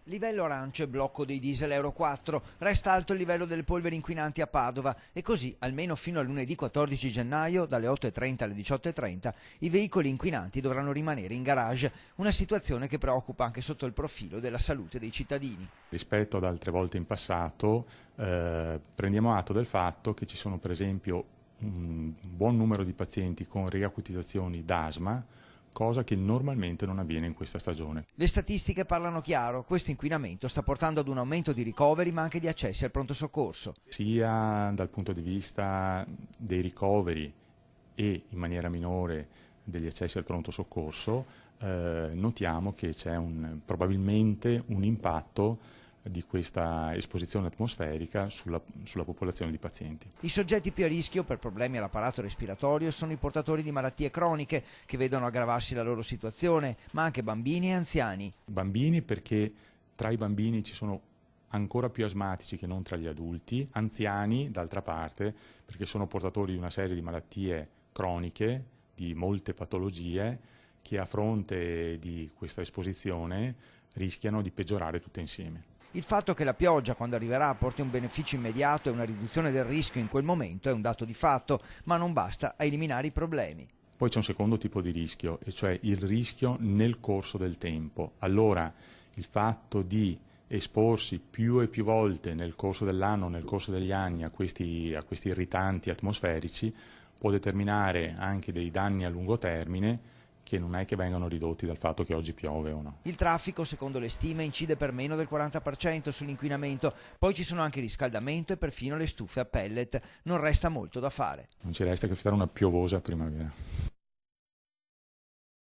Livello arancio e blocco dei diesel Euro 4, resta alto il livello delle polveri inquinanti a Padova e così, almeno fino a lunedì 14 gennaio, dalle 8.30 alle 18.30, i veicoli inquinanti dovranno rimanere in garage, una situazione che preoccupa anche sotto il profilo della salute dei cittadini. Rispetto ad altre volte in passato, prendiamo atto del fatto che ci sono per esempio un buon numero di pazienti con riacutizzazioni d'asma, cosa che normalmente non avviene in questa stagione. Le statistiche parlano chiaro, questo inquinamento sta portando ad un aumento di ricoveri ma anche di accessi al pronto soccorso. Sia dal punto di vista dei ricoveri e in maniera minore degli accessi al pronto soccorso, notiamo che c'è probabilmente un impatto di questa esposizione atmosferica sulla popolazione di pazienti. I soggetti più a rischio per problemi all'apparato respiratorio sono i portatori di malattie croniche che vedono aggravarsi la loro situazione, ma anche bambini e anziani. Bambini perché tra i bambini ci sono ancora più asmatici che non tra gli adulti, anziani d'altra parte perché sono portatori di una serie di malattie croniche, di molte patologie che a fronte di questa esposizione rischiano di peggiorare tutte insieme. Il fatto che la pioggia, quando arriverà, porti un beneficio immediato e una riduzione del rischio in quel momento è un dato di fatto, ma non basta a eliminare i problemi. Poi c'è un secondo tipo di rischio, e cioè il rischio nel corso del tempo. Allora, il fatto di esporsi più e più volte nel corso dell'anno, nel corso degli anni a questi irritanti atmosferici può determinare anche dei danni a lungo termine che non è che vengano ridotti dal fatto che oggi piove o no. Il traffico, secondo le stime, incide per meno del 40% sull'inquinamento, poi ci sono anche il riscaldamento e perfino le stufe a pellet. Non resta molto da fare. Non ci resta che aspettare una piovosa primavera.